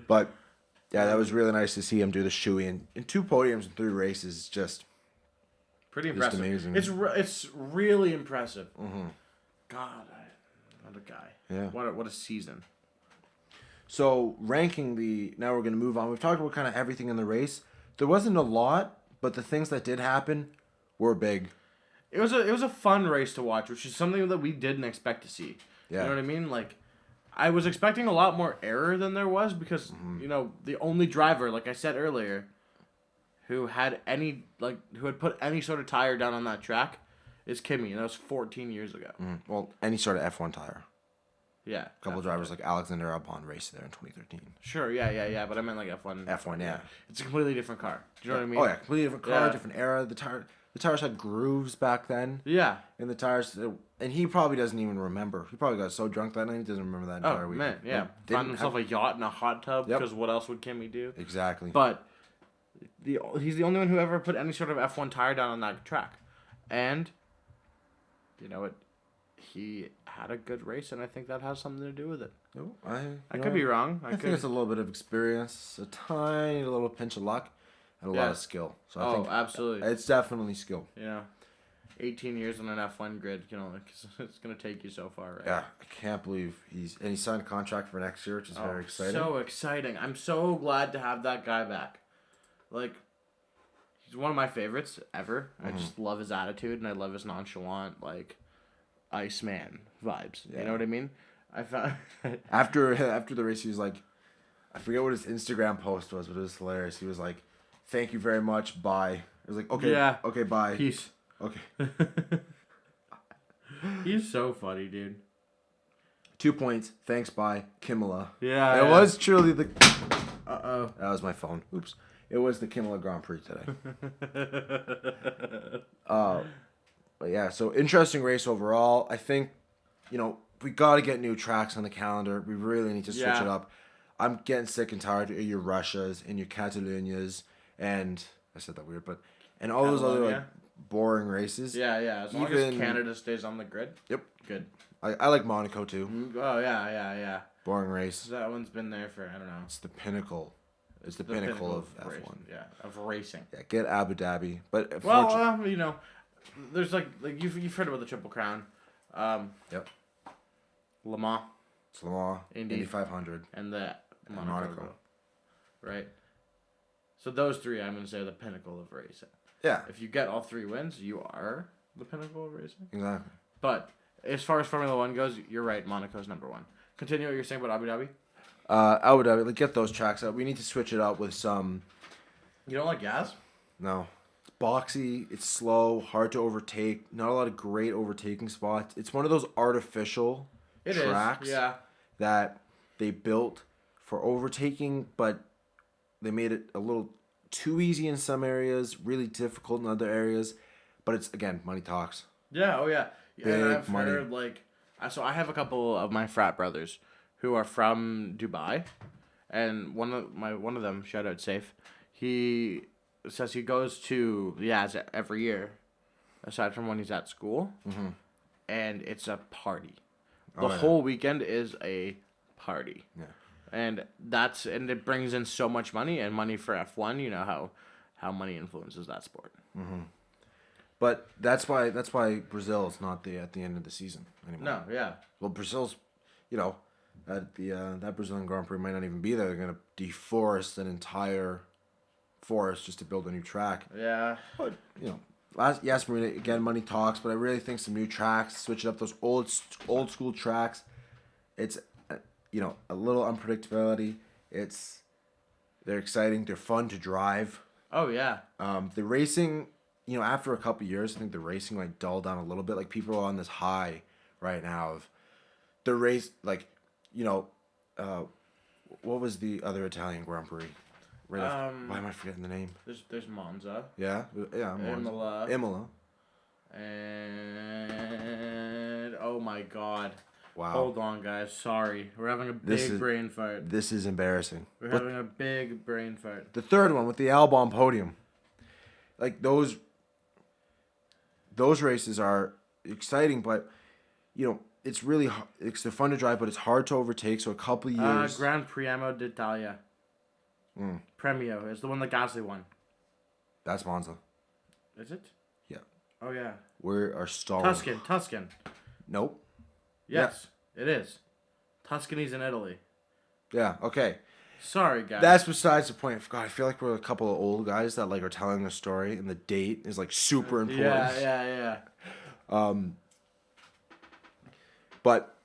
A: But yeah, that was really nice to see him do the shoey in 2 podiums and 3 races. Just
B: pretty impressive.
A: Amazing.
B: It's really impressive.
A: Mm-hmm.
B: God, What a guy.
A: Yeah.
B: What a season.
A: So now we're going to move on. We've talked about kind of everything in the race. There wasn't a lot, but the things that did happen were big.
B: It was a fun race to watch, which is something that we didn't expect to see.
A: Yeah.
B: You know what I mean? Like, I was expecting a lot more error than there was because, the only driver, like I said earlier, who had put any sort of tire down on that track is Kimi, and that was 14 years ago.
A: Well, any sort of F1 tire.
B: Yeah.
A: A couple of drivers like Alexander Albon raced there in 2013.
B: Sure, yeah, but I meant like F1.
A: F1, yeah.
B: It's a completely different car. Do you know what I mean?
A: Oh, yeah, completely different car,
B: Yeah.
A: different era. The tires had grooves back then.
B: Yeah.
A: In the tires, and he probably doesn't even remember. He probably got so drunk that night he doesn't remember that entire week.
B: Oh, man, yeah. Found himself a yacht and a hot tub, because what else would Kimi do?
A: Exactly.
B: But he's the only one who ever put any sort of F1 tire down on that track. And, you know what? He had a good race, and I think that has something to do with it.
A: Oh,
B: I could be wrong.
A: I think it's a little bit of experience, a tiny little pinch of luck, and a lot of skill. So I think
B: absolutely.
A: It's definitely skill.
B: 18 years on an F1 grid, it's going to take you so far, right?
A: Yeah, I can't believe he signed a contract for next year, which is very exciting.
B: So exciting. I'm so glad to have that guy back. Like, he's one of my favorites ever. I just love his attitude, and I love his nonchalant, like, Iceman vibes. You know what I mean? I found
A: after the race, he was like, I forget what his Instagram post was, but it was hilarious. He was like, "Thank you very much, bye." It was like, "Okay, okay, bye."
B: Peace.
A: Okay.
B: He's so funny, dude.
A: 2 points. Thanks, bye, Imola.
B: Yeah.
A: It was truly the.
B: Uh-oh.
A: That was my phone. Oops. It was the Imola Grand Prix today. But yeah, so interesting race overall. I think, we got to get new tracks on the calendar. We really need to switch it up. I'm getting sick and tired of your Russias and your Catalunias and I said that weird, and all those other boring races.
B: Yeah. As long as Canada stays on the grid.
A: Yep.
B: Good.
A: I like Monaco too.
B: Oh yeah.
A: Boring race.
B: That one's been there for I don't know.
A: It's the pinnacle. It's the pinnacle of F1.
B: Racing. Yeah, of racing.
A: Yeah, get Abu Dhabi, but
B: there's like you've heard about the Triple Crown.
A: Yep.
B: Le Mans.
A: It's Le Mans, Indy 500,
B: and the Monaco. Right. So those three, I'm gonna say, are the pinnacle of racing.
A: Yeah.
B: If you get all three wins, you are the pinnacle of racing.
A: Exactly.
B: But as far as Formula One goes, you're right. Monaco's number one. Continue what you're saying about Abu Dhabi.
A: Abu Dhabi, get those tracks out. We need to switch it up with some.
B: You don't like gas?
A: No. It's boxy. It's slow. Hard to overtake. Not a lot of great overtaking spots. It's one of those artificial tracks that they built for overtaking, but they made it a little too easy in some areas, really difficult in other areas. But it's, again, money talks.
B: Yeah, oh yeah. And I've
A: money.
B: heard, so I have a couple of my frat brothers who are from Dubai, and one of them, shout out Safe, he says he goes to Yaz every year, aside from when he's at school, and it's a party. The whole weekend is a party.
A: Yeah.
B: And it brings in so much money, and money for F1, you know how money influences that sport.
A: Mm-hmm. But that's why Brazil is not at the end of the season anymore.
B: No, yeah.
A: Well, Brazil's, that Brazilian Grand Prix might not even be there. They're gonna deforest an entire forest just to build a new track.
B: Yeah.
A: But Marina, again, money talks. But I really think some new tracks, switch it up. Those old school tracks. It's a little unpredictability. They're exciting. They're fun to drive.
B: Oh yeah.
A: The racing, after a couple years, I think the racing dulled down a little bit. Like people are on this high right now of the race. What was the other Italian Grand Prix? Why am I forgetting the name?
B: There's Monza.
A: Yeah. Monza. Imola.
B: And oh my God.
A: Wow.
B: Hold on, guys. Sorry. We're having a big brain fart.
A: This is embarrassing.
B: We're having a big brain fart.
A: The third one with the Albon podium. Those races are exciting, but it's really they're fun to drive, but it's hard to overtake. So a couple years.
B: Gran Premio d'Italia. Premio is the one that Gasly won.
A: That's Monza.
B: Is it?
A: Yeah.
B: Oh yeah.
A: We are stalling.
B: Tuscan.
A: Nope.
B: Yes, It is. Tuscany's in Italy.
A: Yeah. Okay.
B: Sorry, guys.
A: That's besides the point. God, I feel like we're a couple of old guys that like are telling a story, and the date is like super important.
B: Yeah.
A: But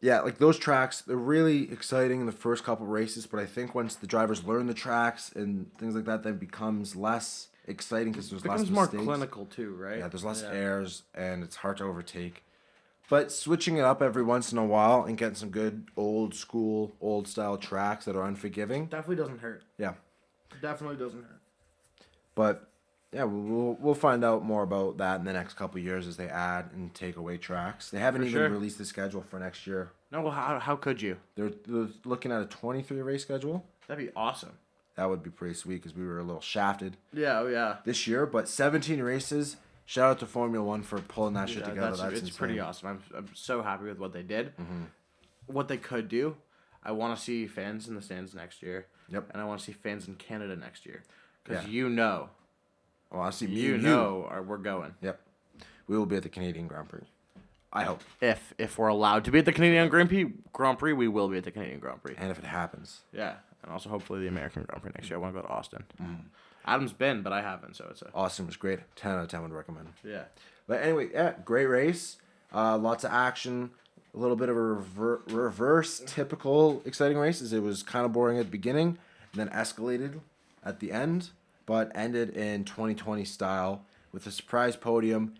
A: yeah, like those tracks, they're really exciting in the first couple races. But I think once the drivers learn the tracks and things like that, then it becomes less exciting because there's less
B: becomes more
A: mistakes.
B: clinical too, right?
A: Yeah, there's less errors and it's hard to overtake. But switching it up every once in a while and getting some good old school, old style tracks that are unforgiving.
B: Definitely doesn't hurt.
A: Yeah.
B: Definitely doesn't hurt.
A: But yeah, we'll find out more about that in the next couple of years as they add and take away tracks. They haven't even released the schedule for next year.
B: No, well, how could you?
A: They're looking at a 23 race schedule.
B: That'd be awesome.
A: That would be pretty sweet because we were a little shafted.
B: Yeah.
A: This year, but 17 races. Shout out to Formula One for pulling that shit together. That's
B: it's pretty awesome. I'm so happy with what they did. Mm-hmm. What they could do. I want to see fans in the stands next year.
A: Yep.
B: And I want to see fans in Canada next year. Because
A: I want to see
B: we're going.
A: Yep. We will be at the Canadian Grand Prix. I hope.
B: If we're allowed to be at the Canadian Grand Prix, we will be at the Canadian Grand Prix.
A: And if it happens.
B: Yeah. And also hopefully the American Grand Prix next year. I want to go to Austin. Mm. Adam's been, but I haven't, so it's
A: Austin was great. 10 out of 10 would recommend.
B: Yeah.
A: But anyway, yeah, great race. Lots of action. A little bit of a reverse typical exciting race as it was kind of boring at the beginning and then escalated at the end, but ended in 2020 style with a surprise podium,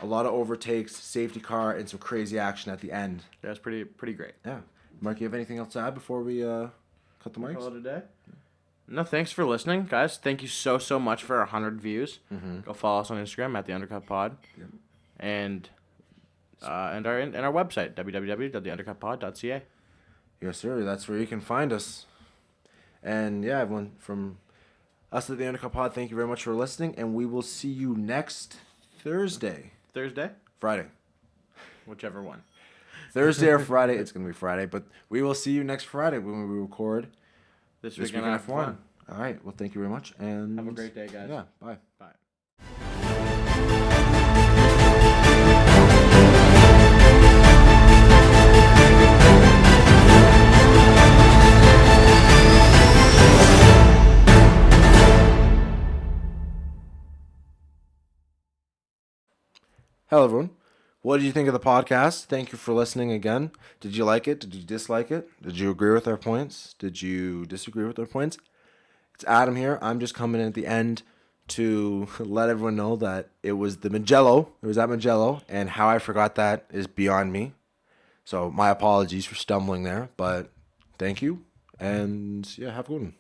A: a lot of overtakes, safety car, and some crazy action at the end.
B: Yeah, it's pretty great.
A: Yeah. Mark, you have anything else to add before we cut the mics?
B: Call it a day? No, thanks for listening, guys. Thank you so much for 100 views. Mm-hmm. Go follow us on Instagram at The Undercut Pod. Yep. And our website, www.theundercutpod.ca.
A: Yes, sir. That's where you can find us. And yeah, everyone from us at The Undercut Pod, thank you very much for listening. And we will see you next Thursday. Friday.
B: Whichever one.
A: Thursday or Friday. It's going to be Friday. But we will see you next Friday when we record this week in F1. All right. Well, thank you very much. And
B: have a great day, guys.
A: Yeah. Bye.
B: Bye.
A: Hello, everyone. What did you think of the podcast? Thank you for listening again. Did you like it? Did you dislike it? Did you agree with our points? Did you disagree with our points? It's Adam here. I'm just coming in at the end to let everyone know that it was the Mugello. It was at Mugello, and how I forgot that is beyond me. So my apologies for stumbling there, but thank you, and yeah, have a good one.